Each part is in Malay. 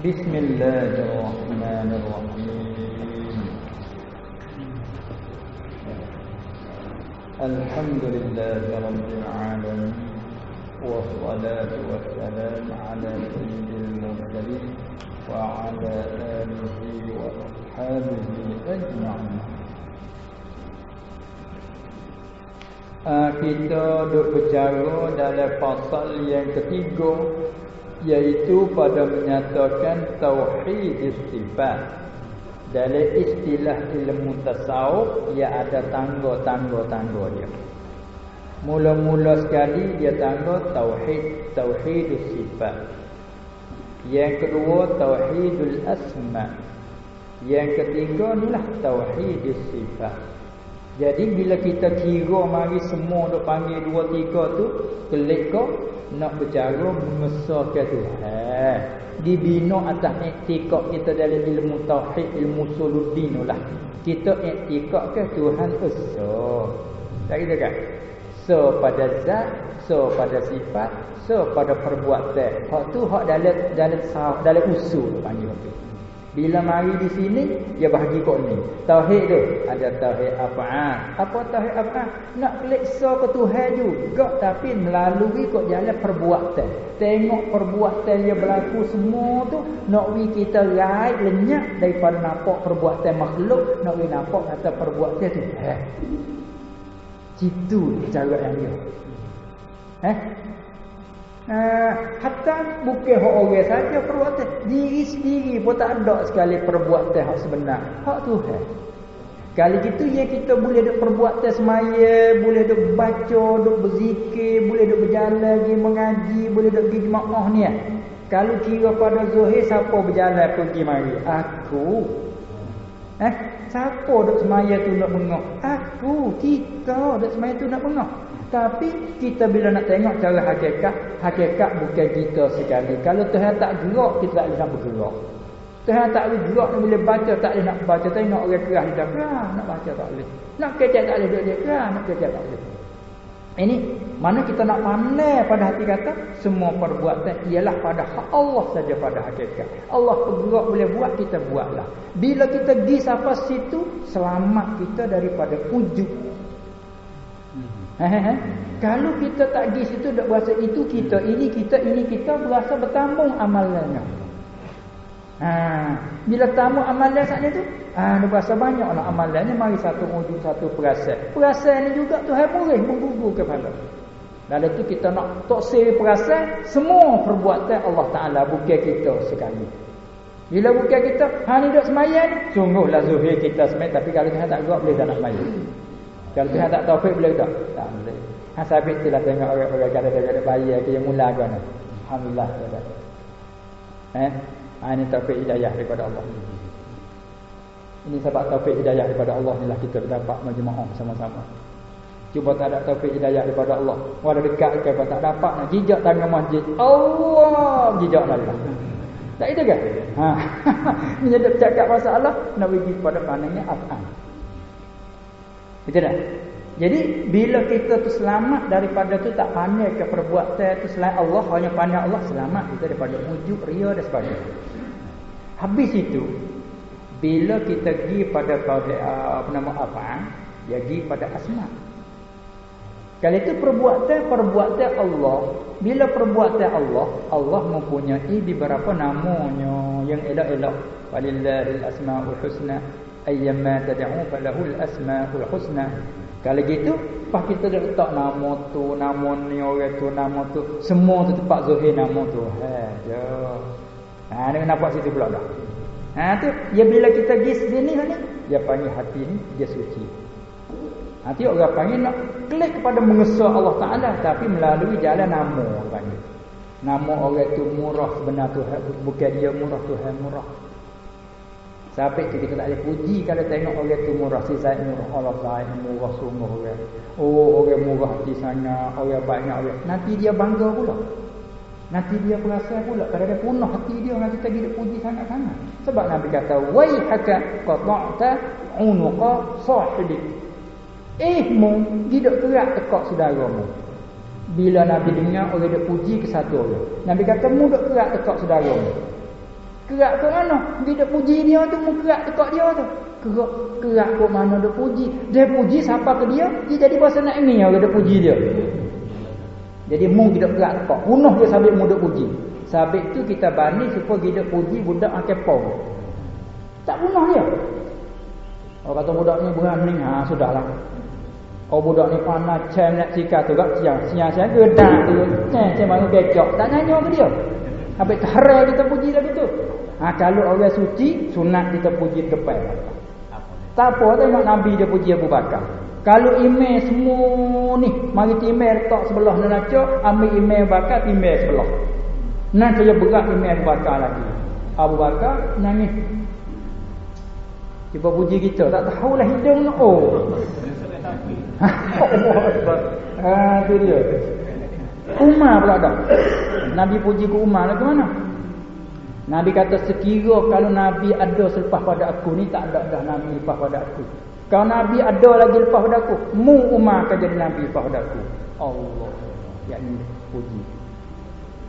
Bismillahirrahmanirrahim. Alhamdulillahirabbil alamin. Wassalatu wassalamu ala sayyidil mursalin wa ala alihi wa ashabihi ajma'in. Kita duk bercara dalam pasal yang ketiga, iaitu pada menyatakan tauhid sifat. Dalam istilah ilmu tasawuf, ia ada tangga-tangga dia. Mula-mula sekali dia tangga tauhid sifat. Yang kedua tauhidul asma. Yang ketiga inilah tauhid sifat. Jadi bila kita kira mari semua duk panggil 2 3 tu, kelik kau nak bercara mengesahkan Tuhan. Dibina atas i'tikad kita dalam ilmu tauhid, ilmu usuluddin lah. Kita i'tikad ke Tuhan esa. Tak kita kan? So pada zat, so pada sifat, so pada perbuatan. Hak tu hak dalam usul panggil tu. Bila mari di sini dia bahagi kok ni. Tauhid tu ada tauhid af'al. Apa tauhid af'al? Nak keleksa ke Tuhan juga tapi melalui kok jalan perbuatan. Tengok perbuatan dia berlaku semua tu nak wi kita raih lenyap daripada nampak perbuatan makhluk, nak wi nampak kata perbuatan Tuhan. Itu cara yang dia. Hatta bukan hak orang saja perbuatan, diri sendiri pun tak ada sekali perbuatan hak sebenar, hak Tuhan. Kali gitu ya kita boleh duk perbuatan semaya, boleh duk baca, duk berzikir, boleh duk berjalan pergi mengaji, boleh duk pergi jemaah ni. Kalau kira pada zahir siapa berjalan pergi mari? Aku. Siapa duk semaya tu nak bengok? Aku. Kita duk semaya tu nak bengok. Tapi kita bila nak tengok cara hakikat bukan kita sekali. Kalau Tuhan tak gerak, kita tak boleh nak bergerak. Tuhan tak boleh gerak, bila baca tak boleh nak baca. Tengok orang keras dia keras, nak baca tak boleh. Nak kecek tak boleh, dia keras, nak kecek tak boleh. Ini mana kita nak pandai pada hati kata semua perbuatan ialah pada hak Allah saja, pada hakikat. Allah bergerak boleh buat, kita buatlah. Bila kita pergi sampai situ, selamat kita daripada ujub. Kalau kita tak pergi situ dak berasa itu kita, ini kita berasa bertambung amalannya. Bila tamu amalan saat itu, dak berasa banyaklah amalannya, mari satu wujud satu perasaan. Perasaan ni juga Tuhan boleh menggugur kepala. Lalu tu kita nak taksir perasaan, semua perbuatan Allah Taala bukan kita sekali. Bila bukan kita, ni duk sembahyang, sungguhlah zuhir kita sembahyang, tapi kalau Tuhan tak gerak boleh tak nak sembahyang. Kalau Tuhan tak taufik boleh tak? Tak boleh. Sabit itulah tengok orang-orang kadang-kadang bayar ke yang mula agama. Alhamdulillah. Ini taufik hidayah daripada Allah. Ini sebab taufik hidayah daripada Allah inilah kita dapat berjemaah sama-sama. Cuba tak ada taufik hidayah daripada Allah, walau dekat ke tak dapat nak jijak tangan masjid. Allah jijak lah. Tak itu kan? Ini jadi cakap masalah nak pergi pada pandangannya af'al. Betul tak? Jadi bila kita tu selamat daripada tu, tak pandai ke perbuatan tu selain Allah, hanya pandai Allah, selamat kita daripada wujud, ria dan sebagainya. Habis itu bila kita pergi pada af'al, dia pergi pada asma. Kalau itu perbuatan Allah. Bila perbuatan Allah, Allah mempunyai beberapa namanya yang elok-elok. Walillahil asmaul husna ayyamma tad'u falahul asmaul husna. Kalau gitu, pas kita dah letak nama tu, nama ni orang tu, nama tu, semua tu tempat zahir nama tu. Dia nampak situ pula dah. Tu ya bila kita pergi sini ni, dia panggil hati ni dia suci. Nanti orang panggil nak klik kepada mengesah Allah Taala, tapi melalui jalan nama panggil. Nama orang tu murah sebenar Tuhan, bukan dia murah, Tuhan murah. Sampai tu kita tak boleh puji kalau tengok orang tu murah. Si Zaid murah, Allah Zaid murah sungguh orang. Orang murah di sana, orang banyak orang. Nanti dia bangga pula. Nanti dia perasan pula kalau dia punah hati dia, orang kita pergi puji sangat-sangat. Sebab Nabi kata, "Waihaka qata'ta unuqa sahibi." Tidak kerak tekak saudaramu. Bila Nabi dengar orang dia puji ke satu orang, Nabi kata, "Mu dok kerak tekak saudaramu." Kerak ke mana? Dia puji dia tu, mu kerak dekat dia tu. Kerak ke mana dia puji? Dia puji siapa ke dia? Dia jadi bahasa nak ini orang dia puji dia. Jadi mu kita kerak dekat. Bunuh dia sabit mu dia puji. Sabit tu kita bani supaya kita puji budak akepong. Tak bunuh dia. Orang kata budak ni berani, sudahlah. Oh budak ni panas, cem nak cikar tu gak siang gedak tu. Cem baru kecok. Tak nyanyi ke dia. Habis haram kita puji lagi tu. Kalau orang suci, sunat kita puji depan. Tak apa, tengok Nabi dia puji Abu Bakar. Kalau imam semua ni, mari imam letak sebelah neraca, ambil imam Abu Bakar, imam sebelah. Nak saya berat imam Abu Bakar lagi. Abu Bakar nangis. Cuba puji kita, tak tahulah hidung nak. Tu dia. Umar pula dah. Nabi puji ke Umar lah ke mana? Nabi kata sekira kalau Nabi ada selepas pada aku ni, tak ada dah Nabi lepas pada aku. Kalau Nabi ada lagi lepas pada aku, mu Umar akan jadi Nabi lepas pada aku. Allah. Yang ni puji.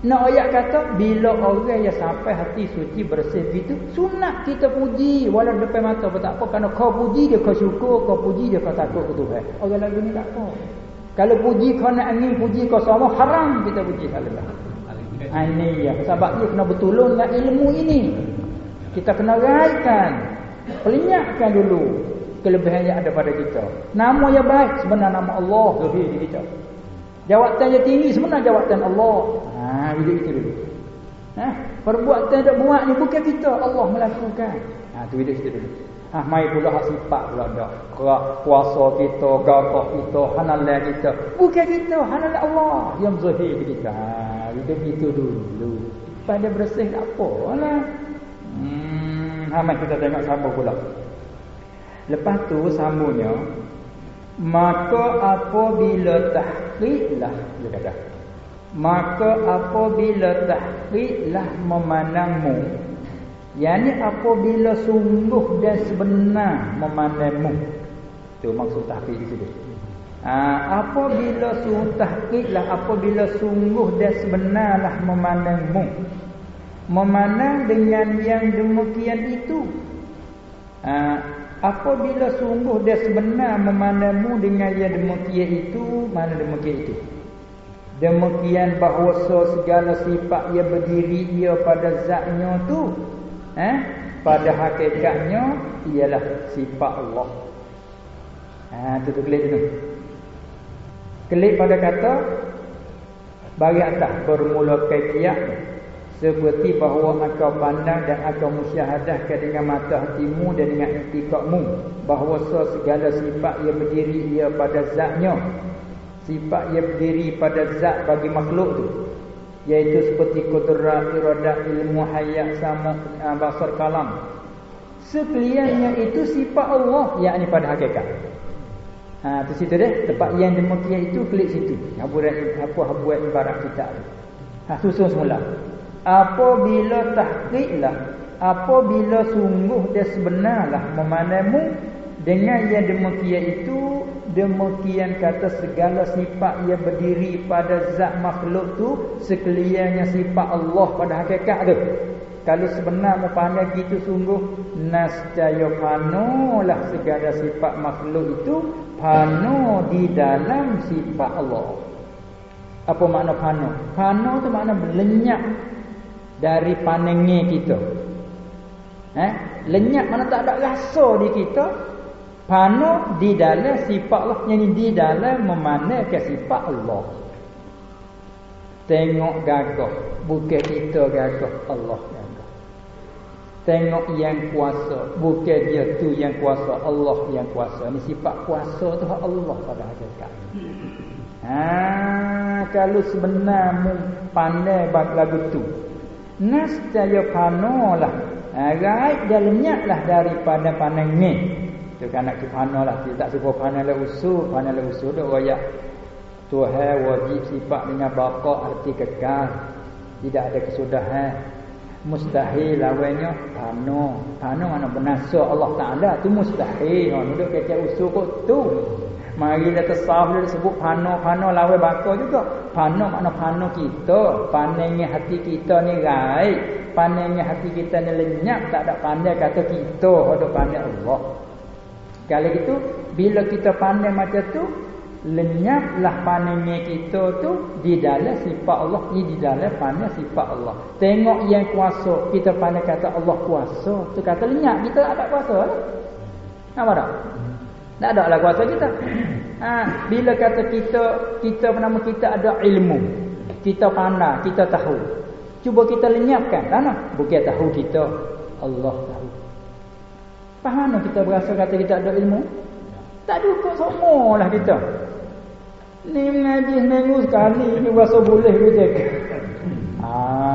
Nak ayat kata bila orang yang sampai hati suci bersih gitu, sunat kita puji walau depan mata pun tak apa. Kerana kau puji dia kau syukur, kau puji dia kau takut ke Tuhan. Orang lagu ni tak apa. Kalau puji kau nak angin, puji kau sama, haram kita puji Allah. Ini ya, sebab dia kena bertolong dengan ilmu ini. Kita kena raikan, pelenyakkan dulu kelebihan yang ada pada kita. Nama yang baik sebenarnya nama Allah zahir di kita. Jawatan yang tinggi sebenarnya jawatan Allah. Bila itu dulu. Perbuatan tak buat ni bukan kita, Allah melakukan. Tu bila itu dulu. Mai pula hak sifat pula dak. Kerak puasa kita, gagah kita, hanalan kita. Bukan kita, hanalan Allah yang zahir di kita. Hidup itu dulu. Pada bersih tak apalah. Mari kita tengok sambung pula. Lepas tu sambungnya, maka apabila tahqiqlah dia kata. Maka apabila tahqiqlah memandangmu, yakni apabila sungguh dan sebenar memandangmu. Tu maksud tahqiq di situ. Apabila tahqiqlah, apabila sungguh dan sebenarlah memandangmu, memandang dengan yang demikian itu. Apabila sungguh dan sebenar memandangmu dengan yang demikian itu, mana demikian itu? Demikian bahawa segala sifat yang berdiri ia pada zatnya tu, pada hakikatnya ialah sifat Allah. Tu klik tu. Klik pada kata bagi atas bermula kaifiat seperti bahawa engkau pandang dan engkau musyahadahkan dengan mata hatimu dan dengan i'tikadmu bahawa segala sifat yang berdiri ia pada zatnya, sifat yang berdiri pada zat bagi makhluk tu, iaitu seperti qudrah, iradah, ilmu, hayat, sama, basar, kalam. Sekaliannya itu sifat Allah, yakni pada hakikat. Tu situ deh, tempat yang demikian itu klik situ. Apa buat ibarat kita. Susun semula. Apabila tahqiqlah, apabila sungguh dan sebenarlah memandangmu dengan yang demikian itu, demikian kata segala sifat yang berdiri pada zat makhluk tu sekaliannya sifat Allah pada hakikat tu. Kalau sebenar pandai gitu sungguh, nascaya panolah segala sifat makhluk itu pano di dalam sifat Allah. Apa makna pano? Pano tu makna lenyap dari panengnya kita. Lenyap mana tak ada rasa di kita. Pano di dalam sifat Allah, yang di dalam memandangkan sifat Allah. Tengok gagah, bukan kita gagah, Allah gagah. Tengok yang kuasa, bukan dia tu yang kuasa, Allah yang kuasa. Ni sifat kuasa tu Allah pada hakikat. Kalau sebenarnya pandai bab lagu tu, nascaya panolah, raib dan lenyaplah daripada panangnya. Tu kan nak panolah, kita tak sebut panalah usul dak royak. Tuhan wajib sifat dengan baqa, arti kekal, tidak ada kesudahan. Mustahil lawannya pano. Pano mana benasa Allah Taala tu mustahil. Duduk kecil usul kok tu. Mari dah tasawuf dia sebut pano lawan bakar juga. Pano makna pano kita, panengnya hati kita ni raib. pandainya hati kita ni lenyap, tak ada pandai kata kita, ada pandai Allah. Kalau gitu, bila kita pandai macam tu, lenyaplah pandainya kita tu di dalam sifat Allah, di dalam pandai sifat Allah. Tengok yang kuasa, kita pandai kata Allah kuasa, tu kata lenyap, kita tak ada kuasa lah. Apa tak? Tak ada lah kuasa kita. Bila kata kita nama kita ada ilmu, kita pandai, kita tahu, cuba kita lenyapkan. Bukan tahu kita, Allah tahu. Faham mana kita berasa kata kita ada ilmu? Tak cukup semua lah kita. Ni mengaji seminggu sekali ni berasa boleh ke cakap.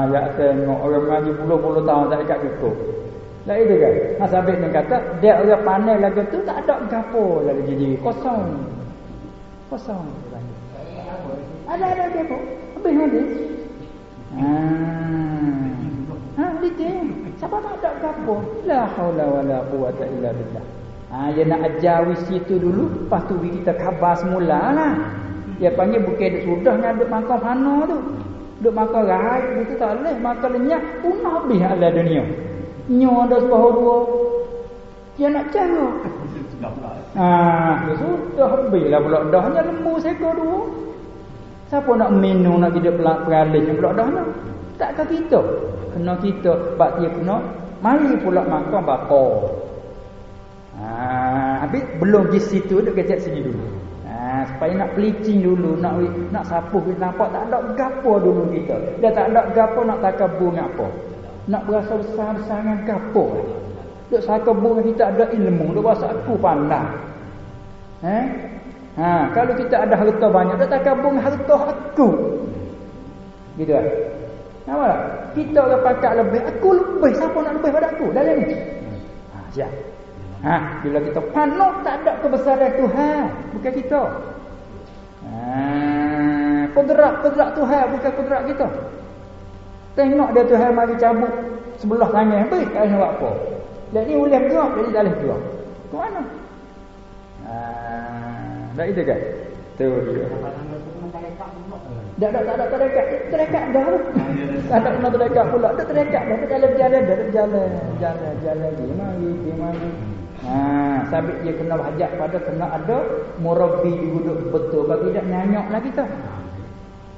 Ya tengok orang mengaji puluh-puluh tahun tak dekat cukup. Tak itu kan? Sampai dia kata dia orang pandai lagu tu tak ada gapo lagi jadi kosong. Kosong. Ada gapo? Habis nanti. Dia siapa tak ada gapo? La haula wala quwata illa billah. Dia nak ajar wisi tu dulu, lepas tu kita khabar semulalah. Dia panggil bukan duk sudahnya duk makan fana tu. Duk makan rahai itu tak boleh, makan lenyap punah habis ala dunia. Nyo ada separuh dua. Dia nak cara. Sudah habislah pula dahnya lembu seekor dua. Siapa nak minum nak hidup peralih pula dahnya? Tak ke kita. Kena kita, bak dia kena mari pula makan bakar. Habis belum di situ duk kecek sini dulu. Supaya nak pelicing dulu, nak sapuh kita nampak tak ada gapo dulu kita. Dia tak ada gapo nak takabur dengan apa. Nak berasa besar-besar dengan gapo. Duk takabur kita ada ilmu, duk rasa aku pandai. Kalau kita ada harta banyak, duk takabur dengan harta aku. Gitu kan? Nampak tak? Kita orang pakak lebih, aku lebih, siapa nak lebih pada aku dalam ni? Siap. Bila kita panuh tak ada kebesaran Tuhan, bukan kita. Kudrat Tuhan bukan kudrat kita. Tengok dia Tuhan mari cabut sebelah tangan, baik tak nak buat apa. Dan ni boleh gerak, jadi tak boleh gerak. Ke mana? Tak itu kan? Tu dia. Tak ada terdekat dah. Tak ada kena terdekat pula. Tak terdekat dah. Jalan. Gimana? Sampai dia kena hajat pada kena ada murabbi duduk betul. Kalau tidak nyanyaklah kita.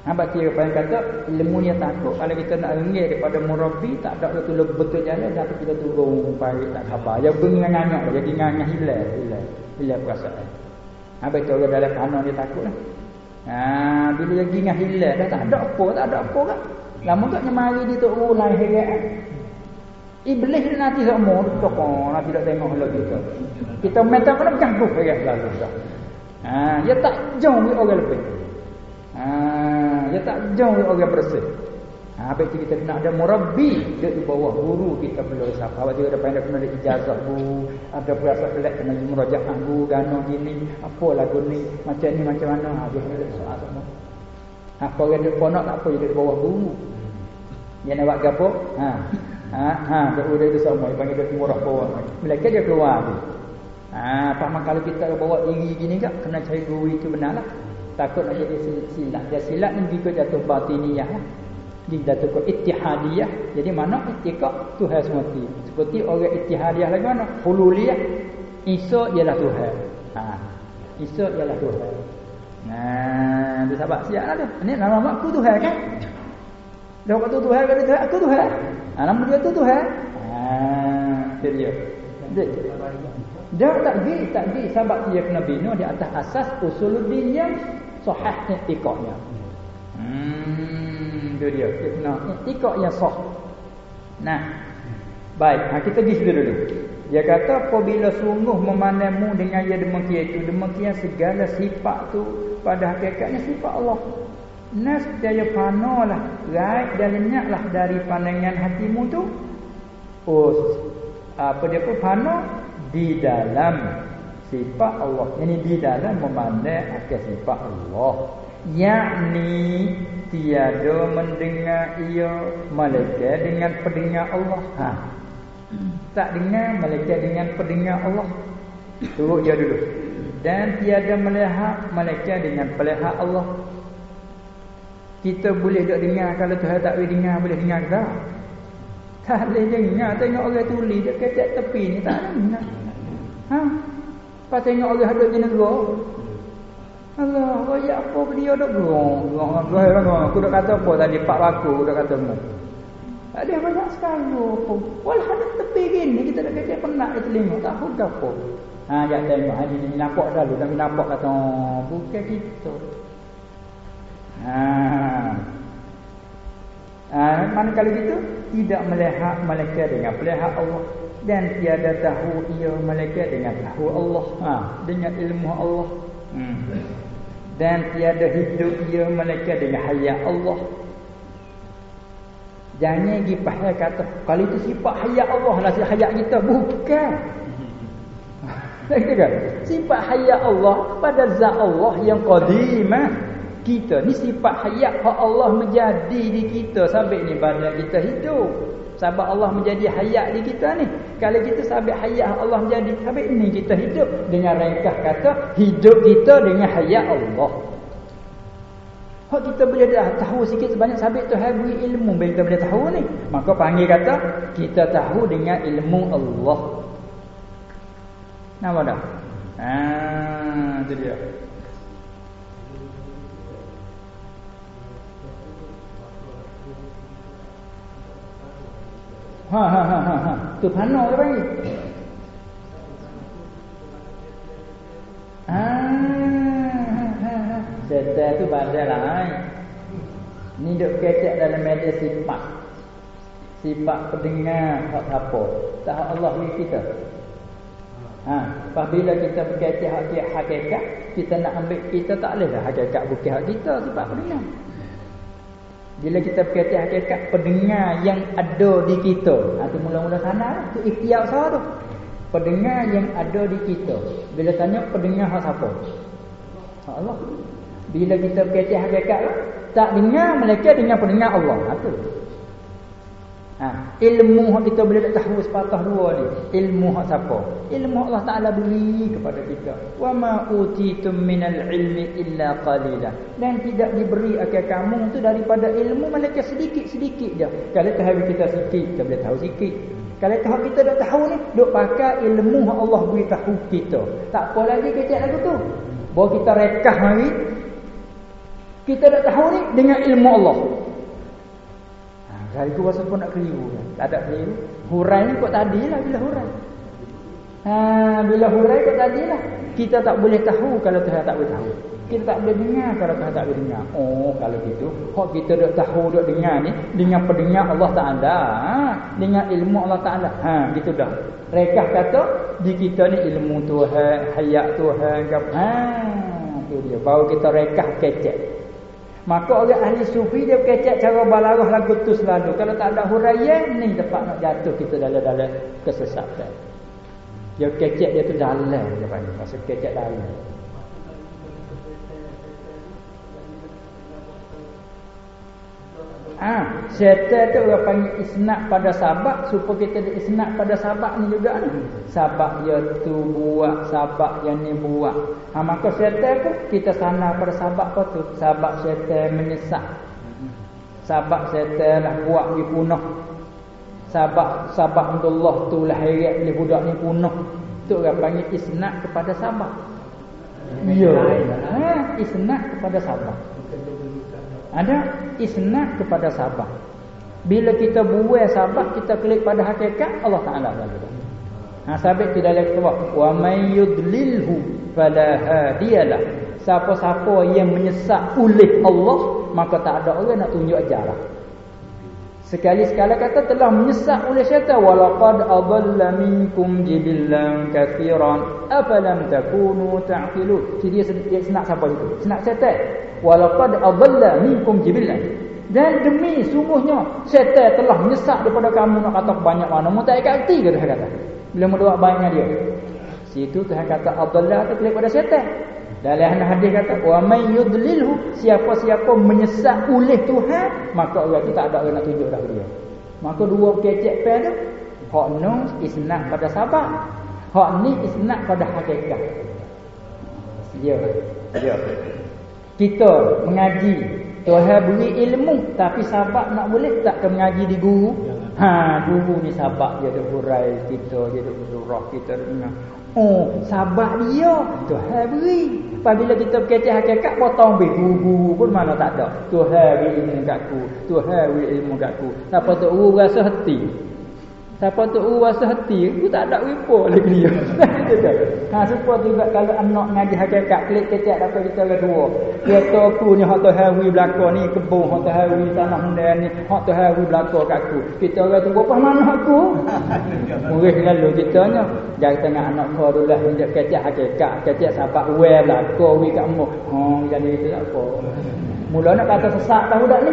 Baca apa yang kata ilmu ni takut. Kalau kita nak renggit daripada murabbi tak ada betul jalan, tapi kita turun parit tak khabar. Yang benganyak jadi ngangah hilang perasaan. Baca orang dalam kanan dia takutlah. Bila dia gingah hilang dah tak ada apa kan. Lama tak mari dia tok ulai herat. Iblis dia nanti semua tokong nanti tak tengok lagi kita. Kita minta kena ganggu herat lalu dah. Dia tak jauh orang lebih. Dia tak jauh orang bersih. Habis tu kita kena ada murabbi dia di bawah guru kita perlu siapa. Habis tu ada pandai kena ada ijazah bu, ada perasa pelik kena murajaah bu, gano gini, apa lagu ni, macam ni macam mana. Dia ada soal semua. Apa orang duk ponok tak apa dia di bawah guru. Dia nak buat gapo? Dia udah itu semua dia panggil dia murah bawah. Mereka dia keluar tu. Faham kalau kita bawa diri gini kan kena cari guru itu benarlah. Takut nak jadi silap. Dia silap ni juga jatuh batiniyah lah. Dia jatuh ke ittihadiyah. Jadi mana ittiqad Tuhan semati. Seperti orang ittihadiyah lagi mana? Hululiyah. Isa ialah Tuhan. Isa ialah Tuhan. Dia sahabat siap lah tu. Ini nama aku Tuhan kan? Dia waktu Tuhan kata Tuhan, aku Tuhan. Nama dia tu Tuhan. Itu dia. Dia tak pergi sahabat dia kena bina di atas asas usuluddin yang sahih i'tiqadnya. Itu dia. Dia kena i'tiqad yang sah. Nah. Baik, kita pergi situ dulu. Dia kata apabila sungguh memandangmu dengan yang demikian segala sifat tu pada hakikatnya sifat Allah. Nas daya panalah, raib dan lenyaplah dari pandangan hatimu tu. Apa dia pun fana di dalam sifat Allah. Ini di dalam memandang akan sifat Allah. Yakni tiada mendengar ia malaikat dengan pendengar Allah. Tak dengar malaikat dengan pendengar Allah. Turut dia dulu. Dan tiada melihat malaikat dengan melihat Allah. Kita boleh tak dengar kalau Tuhan tak boleh dengar, boleh dengar tak? Tak boleh dengar. Tengok orang tulis dia kecek tepi ni tak dengar. Pas tengok orang hadap je negara. Allah, royak apa dia dak gerong. Aku dak kata apa tadi pak baku aku dak kata mu. Tak ada banyak sekali apa. Wal hadap tepi gini kita dak kecek penak di telinga tak tahu apa. Jak tengok hari ni nampak dah lu, tapi nampak kata bukan kita. Manakala gitu tidak melihat malaikat dengan melihat Allah dan tiada tahu ia malaikat dengan tahu Allah, dengan ilmu Allah. Dan tiada hidup ia malaikat dengan hayat Allah. Jangan pergi faham kata kalau itu sifat hayat Allah lah hayat kita, bukan. Kan? Sifat hayat Allah pada zat Allah yang qadimah. Kita ni sifat hayat hak Allah menjadi di kita sampai ni badan kita hidup. Sebab Allah menjadi hayat di kita ni. Kalau kita sampai hayat Allah menjadi sampai ni kita hidup dengan ringkas kata hidup kita dengan hayat Allah. Hak kita boleh dah tahu sikit sebanyak sampai Tuhan beri ilmu bila kita boleh tahu ni. Maka panggil kata kita tahu dengan ilmu Allah. Nampak dah? Itu dia. Tu panau dia panggil. Setan tu badal lah. Ni duk kecek dalam media sifat. Sifat pendengar hak apa? Tak hak Allah bagi kita. Apabila kita berkaitan hakikat, kita nak ambil kita tak boleh dah hakikat bukan hak kita sifat pendengar. Bila kita berkaitan hakikat pendengar yang ada di kita, tu mula-mula sana tu ikhtiar saya tu. Pendengar yang ada di kita. Bila tanya pendengar hak siapa? Hak Allah. Bila kita berkaitan hakikat tak dengar malaikat dengan pendengar Allah. Tu. Ilmu hak kita boleh tak tahu sepatah dua ni. Ilmu hak siapa? Ilmu Allah Taala beri kepada kita. Wa ma utitum minal ilmi illa qalila. Dan tidak diberi akan kamu tu daripada ilmu malaikat sedikit-sedikit je. Kalau tahu kita sikit, kita boleh tahu sikit. Kalau tahu kita dah tahu ni, duk pakai ilmu hak Allah beri tahu kita. Tak apa lagi kecek lagu tu. Bawa kita rekah mari. Kita dah tahu ni dengan ilmu Allah. Hari tu rasa pun nak keliru kan? Tak ada keliru. Hurai ni kot tadilah bila hurai. Bila hurai kot tadilah. Kita tak boleh tahu kalau Tuhan tak boleh tahu. Kita tak boleh dengar kalau Tuhan tak boleh dengar. Kalau gitu, hak kita dah tahu dah dengar ni dengan pendengar Allah Taala, dengan ilmu Allah Taala. Gitu dah. Rekah kata di kita ni ilmu Tuhan, hayat Tuhan. Tu dia. Baru kita rekah kecek. Maka orang ahli sufi dia kecek cara balarah lagu tu selalu. Kalau tak ada huraian ni tempat nak jatuh kita dalam kesesatan. Dia kecek dia tu dalam dia panggil. Maksud kecek dalam. Syaitan tu orang panggil isnad pada sabak supaya kita isnad pada sabak ni juga ni. Sabak dia tu buat, sabak yang ni buat. Maka syaitan tu kita sana pada sabak apa tu? Sabak syaitan menyesat. Sabak syaitan lah buat dia punah. Sabak untuk Allah tu lah heret dia budak ni punah. Tu orang panggil isnad kepada sabak. Ya. Isnad kepada sabak. Ada isnad kepada sabak. Bila kita buai sabak, kita klik pada hakikat Allah Taala lalu. Sabit tu dalam kitab wa may yudlilhu fala hadiyalah. Siapa-siapa yang menyesat oleh Allah, maka tak ada orang nak tunjuk jalan. Sekali-sekala kata telah menyesat oleh syaitan. Walaqad adalla minkum jibillan katsiran afalam takunu ta'qilun. Jadi dia senak siapa itu? Senak syaitan. Walaqad adalla minkum jibillan. Dan demi sungguhnya syaitan telah menyesat daripada kamu. Nak kata banyak mana mu tak ikat hati ke Tuhan kata. Bila mendoak baiknya dia. Situ Tuhan kata adalla tu kelik pada syaitan. Dalam hadis kata wa may yudlilhu, siapa-siapa menyesat oleh Tuhan, maka orang itu tak ada orang nak tunjuk dah dia. Maka dua kecek pen tu, hak no isnad pada sabak, hak ni isnad pada hakikat. Ya. Kita mengaji, Tuhan beri ilmu, tapi sabak nak boleh tak ke mengaji di guru? Dulu ni sabak dia duk hurai kita, dia duk surah kita dengar. Oh, sabak dia Tuhan beri. Apabila kita berkecek hakikat potong guru pun mana tak ada. Tuhan beri ilmu kat aku, Tuhan beri ilmu kat aku. Siapa tu rasa hati? Siapa tu rasa hati? Aku tak ada wipo lagi dia. Supaya juga kalau anak ngaji hakikat klik kecek dapat kita kedua. Dia tahu aku ni hak Tuhan beri belakang ni kebun, hak Tuhan beri tanah hendak ni, hak Tuhan beri belakang kat aku. Kita orang tu apa mana aku? Murih lalu kitanya jangan tengah anak kau dulu lah hendak kecek hakikat, kecek sahabat well belakang wi kat mu. Jadi itu tak apa. Mula nak kata sesak tahu tak ni?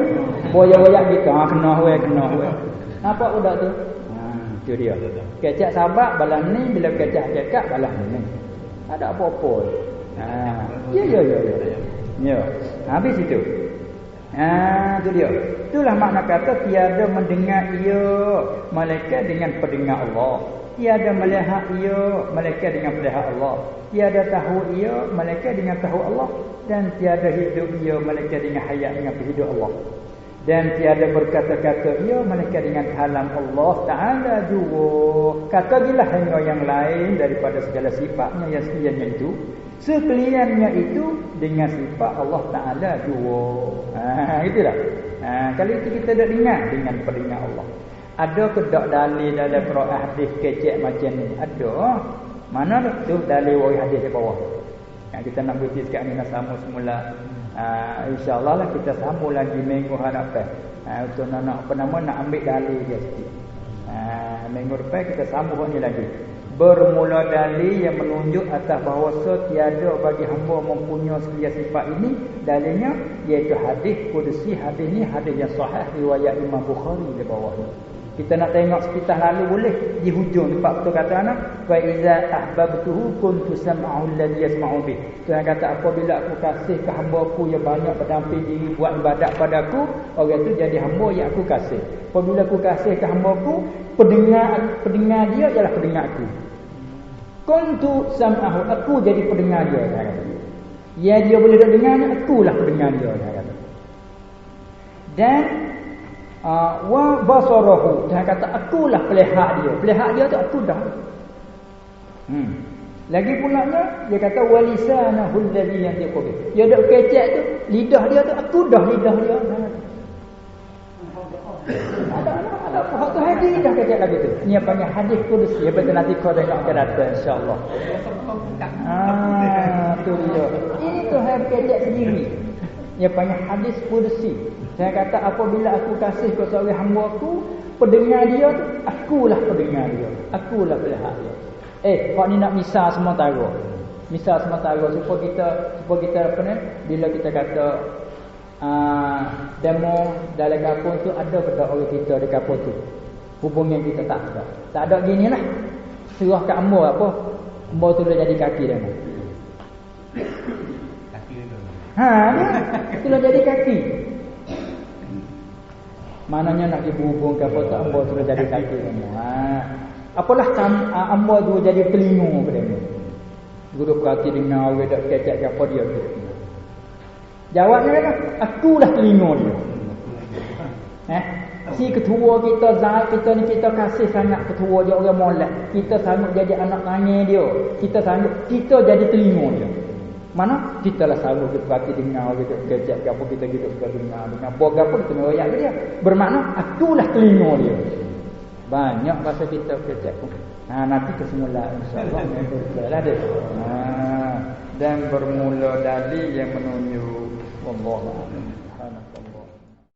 Boya-boya kita kena well. Nampak budak tu? Itu dia. Kecek sahabat balas ni, bila kecek hakikat balas ni. Ada apa-apa. Ya. Habis itu. Itu dia. Itulah makna kata tiada mendengar ia malaikat dengan pendengar Allah. Tiada melihat ia malaikat dengan melihat Allah. Tiada tahu ia malaikat dengan tahu Allah. Dan tiada hidup ia malaikat dengan hayat dengan hidup Allah. Dan tiada berkata-kata ia malaikat dengan kalam Allah Ta'ala juga. Kata bila hanya yang lain daripada segala sifatnya yang sekaliannya itu. Sekaliannya itu dengan sifat Allah Ta'ala juga. Itulah. Kalau itu kita dah dengar dengan pendengar Allah. Ada ke tak dalil dalam Quran hadis kecek macam ni? Ada. Mana tu dalil wahai hadis di bawah. Kita nak berhenti sekarang ni nak sambung semula. InsyaAllah lah kita sambung lagi minggu hadapan. Untuk nak ambil dalil dia sikit. Minggu depan kita sambung ni lagi. Bermula dalil yang menunjuk atas bahawa tiada bagi hamba mempunyai sekalian sifat ini. Dalilnya iaitu hadis qudsi. Hadis ni hadis yang sahih riwayat Imam Bukhari di bawah ni. Kita nak tengok sekitar lalu boleh di hujung tempat betul kata anak fa iza ahbabtuhu kuntu sam'ahu alladhi yasma'u bih. Tuhan kata apabila aku kasih ke hamba-Ku yang banyak berdamping diri buat ibadat padaku, orang itu jadi hamba yang aku kasih. Apabila aku kasih ke hamba-Ku, pendengar dia ialah pendengar aku. Kuntu sam'ahu, aku jadi pendengar dia. Ya dia boleh dengarnya, akulah pendengar dia. Dan wa basarahu, dia kata akulah pelihat dia. Pelihat dia tu aku dah. Lagi pulanya dia kata walisanahu allazi yantiqu bih. Dia dak kecek tu, lidah dia tu aku dah lidah dia. Ada apa tu hadis dah kecek lagi tu. Ni apa panggil hadis qudsi. Ya betul nanti kau tengok ke data insya-Allah. Tu dia. Ini tu hadis kecek sendiri. Dia panggil hadis qudsi. Saya kata apabila aku kasih ke seorang hamba-Ku, pendengar dia tu akulah pendengar dia. Akulah pelihat dia. Kau ni nak misal sementara. Misal sementara supaya kita apa ni? Bila kita kata demo dalam kampung tu ada ke tak orang kita di kampung tu? Hubungan kita tak ada. Tak ada ginilah. Serah kat ambo apa? Ambo tu dah jadi kaki dah. Itulah jadi kaki. Mananya nak dihubung ke apa tak ambo sudah jadi kaki semua. Apalah ambo tu jadi telinga pada ni. Guru kaki dengar we dak kecek ke apa dia tu. Jawabnya apa? Akulah telinga dia. Si ketua kita Zaid kita ni kita kasih sangat ketua dia orang molek. Kita sanggup jadi anak tangga dia. Kita jadi telinga dia. Mana kita lah selalu berhati dengar kita kecek apa kita hidup ke dengar boga pun kita royak dia. Bermakna akulah telinga dia. Banyak bahasa kita kecek pun. Nanti kesemula insya-Allah lah dia. Dan bermula dalil yang menunjuk wallahu a'lam.